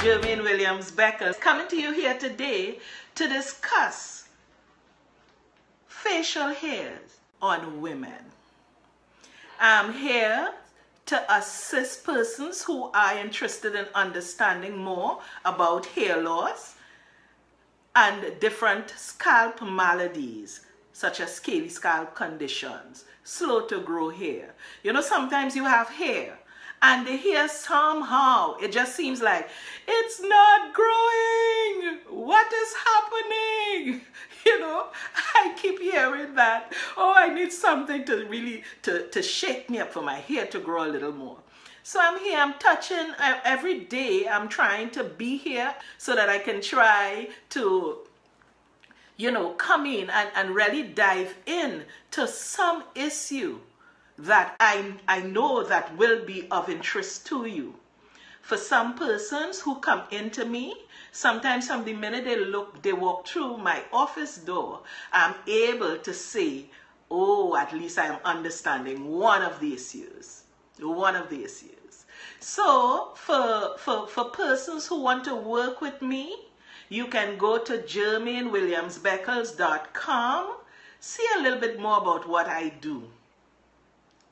Germaine Williams-Beckles, coming to you here today to discuss facial hairs on women. I'm here to assist persons who are interested in understanding more about hair loss and different scalp maladies such as scaly scalp conditions, slow to grow hair. You know, sometimes you have hair and the hair somehow, it just seems like it's not growing. What is happening? You know, I keep hearing that. Oh, I need something to really, to shake me up for my hair to grow a little more. So I'm here, I'm touching every day. I'm trying to be here so that I can try to, you know, come in and really dive in to some issue that I know that will be of interest to you. For some persons who come into me, sometimes from the minute they walk through my office door, I'm able to say, oh, at least I am understanding one of the issues. One of the issues. So for persons who want to work with me, you can go to GermaineWilliams-Beckles.com, see a little bit more about what I do.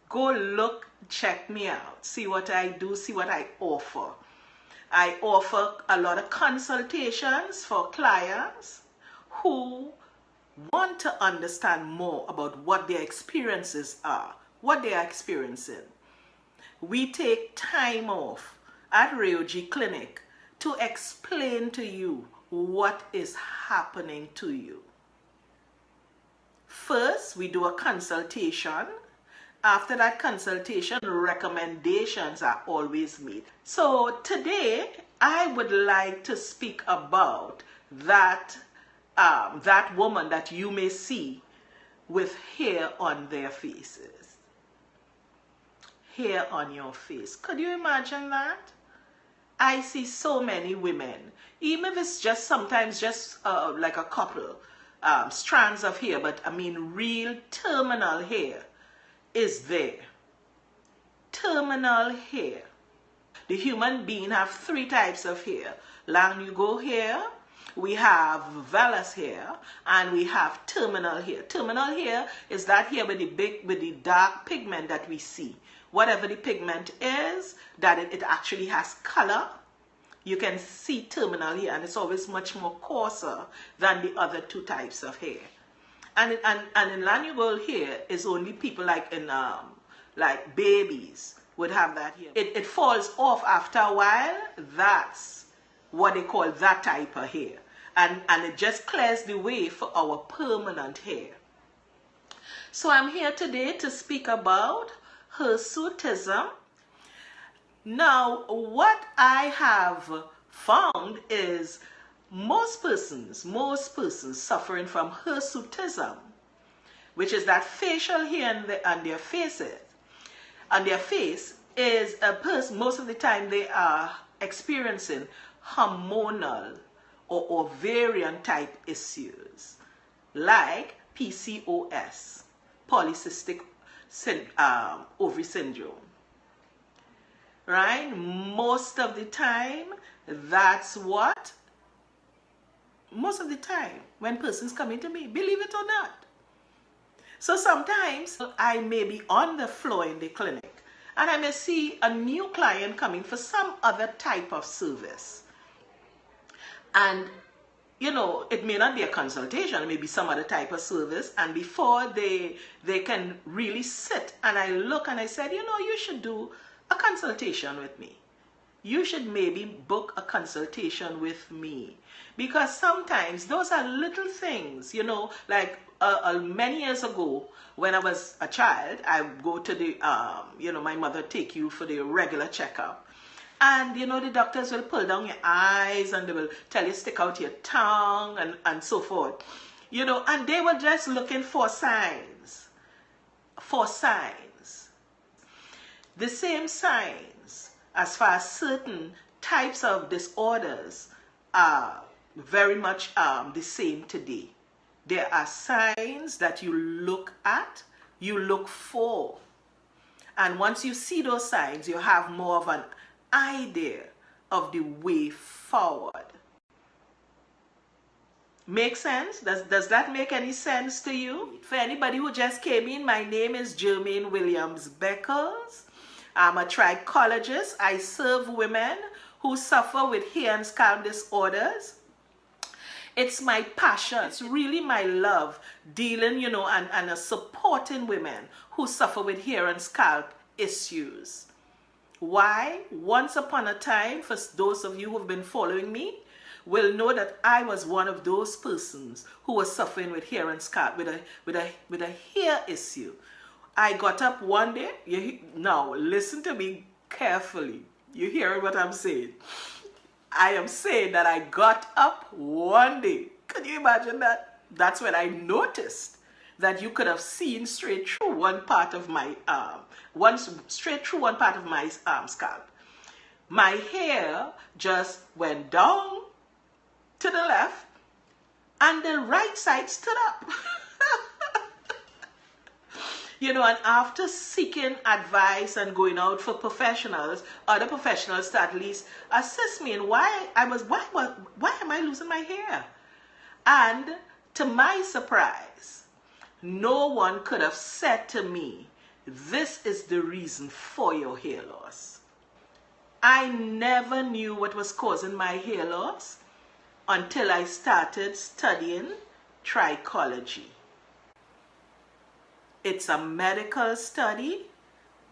Go look, check me out, see what I do, see what I offer. I offer a lot of consultations for clients who want to understand more about what their experiences are, what they are experiencing. We take time off at Ryoji Clinic to explain to you what is happening to you. First, we do a consultation. After that consultation, recommendations are always made. So today, I would like to speak about that woman that you may see with hair on their faces. Hair on your face. Could you imagine that? I see so many women, even if it's just sometimes just like a couple strands of hair, but I mean real terminal hair is there. Terminal hair. The human being have three types of hair. Lanugo hair, we have vellus hair, and we have terminal hair. Terminal hair is that hair with the dark pigment that we see. Whatever the pigment is, that it actually has color. You can see terminal hair, and it's always much more coarser than the other two types of hair. And in lanugo hair is only people like babies would have that hair. It falls off after a while. That's what they call that type of hair. And it just clears the way for our permanent hair. So I'm here today to speak about HIRSUTISM. Now, what I have found is most persons suffering from HIRSUTISM, which is that facial hair on their faces, on their face, is a person, most of the time they are experiencing hormonal or ovarian type issues like PCOS, polycystic ovary syndrome. Right? Most of the time, that's what most of the time when persons come into me, believe it or not. So sometimes I may be on the floor in the clinic and I may see a new client coming for some other type of service. And you know, it may not be a consultation, it may be some other type of service, and before they can really sit and I look and I said, you know, you should do a consultation with me. You should maybe book a consultation with me, because sometimes those are little things, you know, like many years ago when I was a child, I would go to the, you know, my mother take you for the regular checkup. And, you know, the doctors will pull down your eyes and they will tell you stick out your tongue and so forth. You know, and they were just looking for signs. For signs. The same signs as far as certain types of disorders are very much the same today. There are signs that you look at, you look for. And once you see those signs, you have more of an idea of the way forward. Make sense? Does that make any sense to you? For anybody who just came in, my name is Germaine Williams-Beckles. I'm a trichologist. I serve women who suffer with hair and scalp disorders. It's my passion. It's really my love dealing, you know, and supporting women who suffer with hair and scalp issues. Why? Once upon a time, for those of you who have been following me, will know that I was one of those persons who was suffering with hair and scalp, with a hair issue. I got up one day. Now listen to me carefully. You hear what I'm saying? I am saying that I got up one day. Can you imagine that? That's when I noticed that you could have seen straight through one part of my scalp. My hair just went down to the left and the right side stood up. You know, and after seeking advice and going out for professionals, other professionals to at least assist me in why am I losing my hair? And to my surprise, no one could have said to me, this is the reason for your hair loss. I never knew what was causing my hair loss until I started studying trichology. It's a medical study.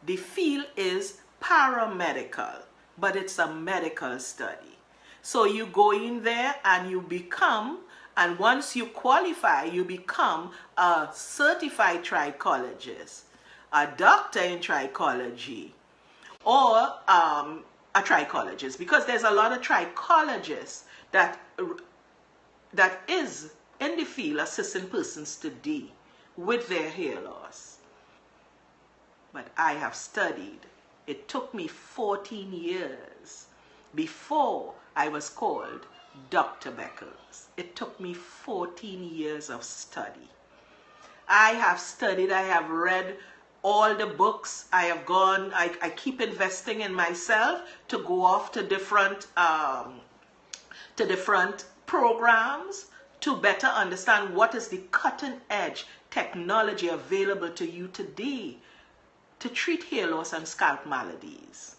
The field is paramedical, but it's a medical study. So you go in there and you become, and once you qualify, you become a certified trichologist, a doctor in trichology, or a trichologist, because there's a lot of trichologists that is in the field assisting persons today with their hair loss. But I have studied. It took me 14 years before I was called Dr. Beckles. It took me 14 years of study. I have studied, I have read all the books. I have gone, I keep investing in myself to go off to different programs to better understand what is the cutting edge technology available to you today to treat hair loss and scalp maladies.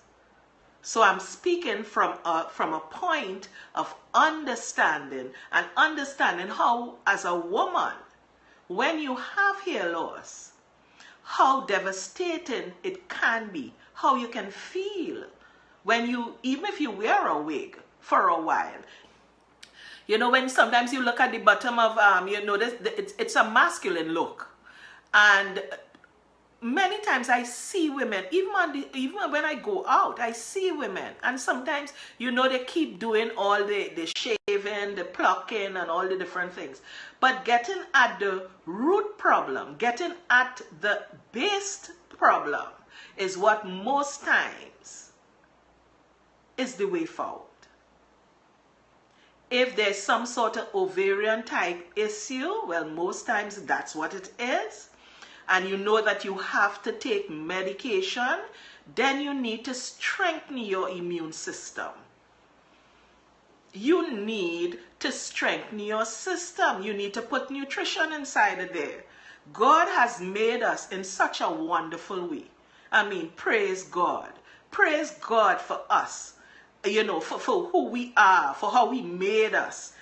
So I'm speaking from a point of understanding how, as a woman, when you have hair loss, how devastating it can be, how you can feel when even if you wear a wig for a while. You know, when sometimes you look at the bottom of, you notice it's a masculine look. And many times I see women, even when I go out, I see women. And sometimes, you know, they keep doing all the shaving, the plucking, and all the different things. But getting at the root problem, getting at the base problem is what most times is the way forward. If there's some sort of ovarian type issue, well, most times that's what it is, and you know that you have to take medication, then you need to strengthen your immune system. You need to strengthen your system. You need to put nutrition inside of there. God has made us in such a wonderful way. I mean, praise God. Praise God for us. You know, for who we are, for how he made us,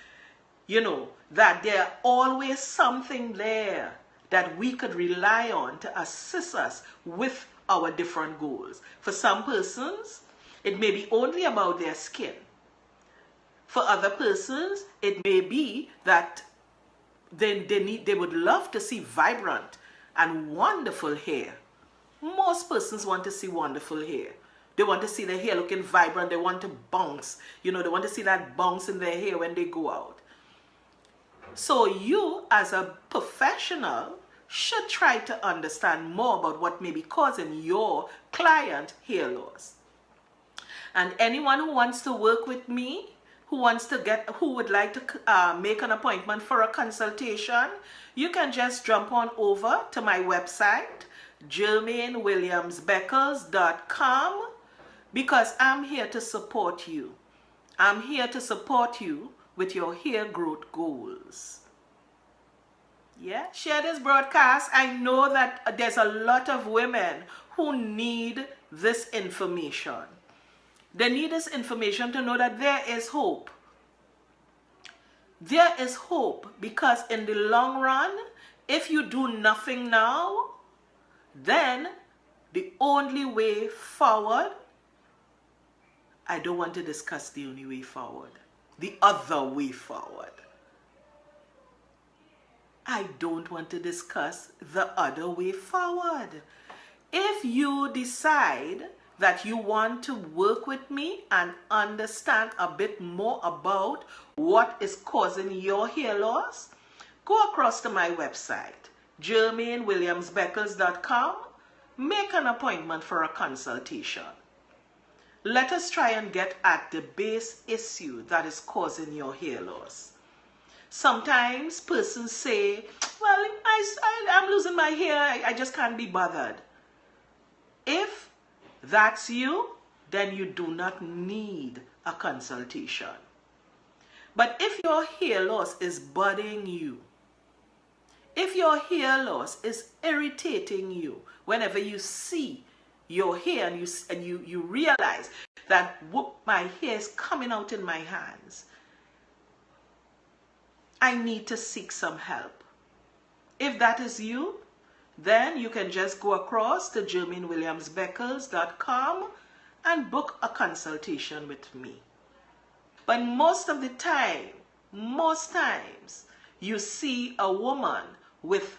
you know, that there always something there that we could rely on to assist us with our different goals. For some persons, it may be only about their skin. For other persons, it may be that they would love to see vibrant and wonderful hair. Most persons want to see wonderful hair. They want to see their hair looking vibrant. They want to bounce. You know, they want to see that bounce in their hair when they go out. So you, as a professional, should try to understand more about what may be causing your client hair loss. And anyone who wants to work with me, who would like to make an appointment for a consultation, you can just jump on over to my website, GermaineWilliamsBeckles.com. because I'm here to support you. I'm here to support you with your hair growth goals. Yeah, share this broadcast. I know that there's a lot of women who need this information. They need this information to know that there is hope. There is hope, because in the long run, if you do nothing now, then the only way forward, I don't want to discuss the only way forward, the other way forward. I don't want to discuss the other way forward. If you decide that you want to work with me and understand a bit more about what is causing your hair loss, go across to my website, GermaineWilliams-Beckles.com. Make an appointment for a consultation. Let us try and get at the base issue that is causing your hair loss. Sometimes persons say, well, I'm losing my hair, I just can't be bothered. If that's you, then you do not need a consultation. But if your hair loss is bothering you, if your hair loss is irritating you, whenever you see your hair and you realize that, whoop, my hair is coming out in my hands, I need to seek some help. If that is you, then you can just go across to GermaineWilliams-Beckles.com and book a consultation with me. But most of the time, most times, you see a woman with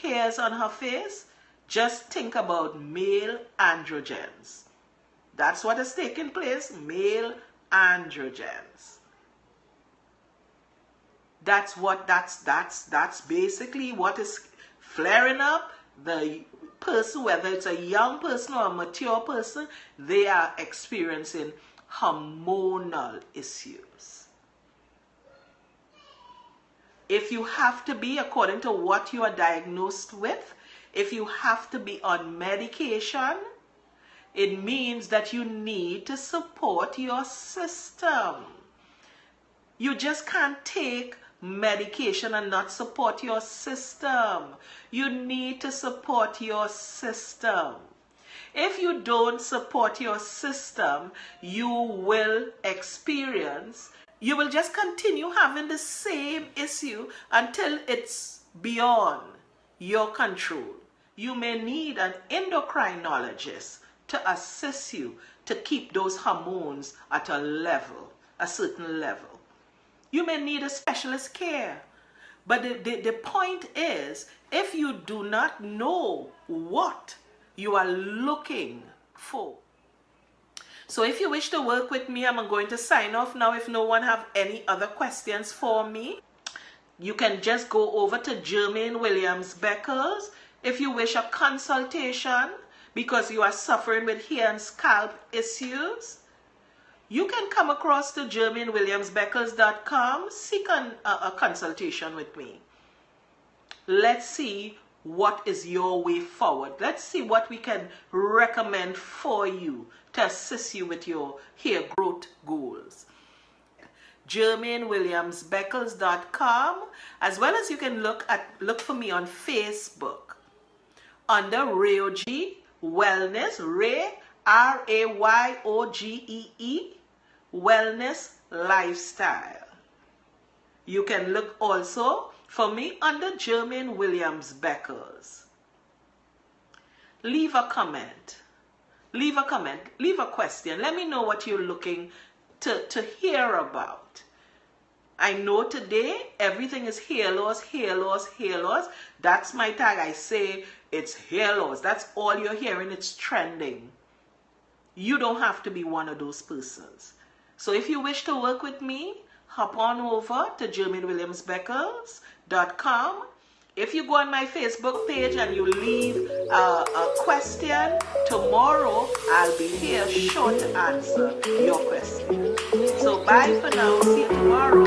hairs on her face, just think about male androgens. That's what is taking place, male androgens. That's basically what is flaring up. The person, whether it's a young person or a mature person, they are experiencing hormonal issues. If you have to be, according to what you are diagnosed with, if you have to be on medication, it means that you need to support your system. You just can't take medication and not support your system. You need to support your system. If you don't support your system, you will just continue having the same issue until it's beyond your control. You may need an endocrinologist to assist you to keep those hormones at a certain level. You may need a specialist care. But the point is, if you do not know what you are looking for. So if you wish to work with me, I'm going to sign off now. If no one have any other questions for me, you can just go over to Germaine Williams-Beckles. If you wish a consultation because you are suffering with hair and scalp issues, you can come across to GermaineWilliams-Beckles.com, seek a consultation with me. Let's see what is your way forward. Let's see what we can recommend for you to assist you with your hair growth goals. GermaineWilliams-Beckles.com, as well as you can look for me on Facebook under Rayoge Wellness, Ray, RAYOGEE, Wellness Lifestyle. You can look also for me under Germaine Williams-Beckles. Leave a comment. Leave a comment. Leave a question. Let me know what you're looking to hear about. I know today everything is hair loss, hair loss, hair loss. That's my tag. I say it's hair loss. That's all you're hearing. It's trending. You don't have to be one of those persons. So if you wish to work with me, hop on over to GermaineWilliams-Beckles.com. If you go on my Facebook page and you leave a question, tomorrow I'll be here sure to answer your question. So bye for now. See you tomorrow.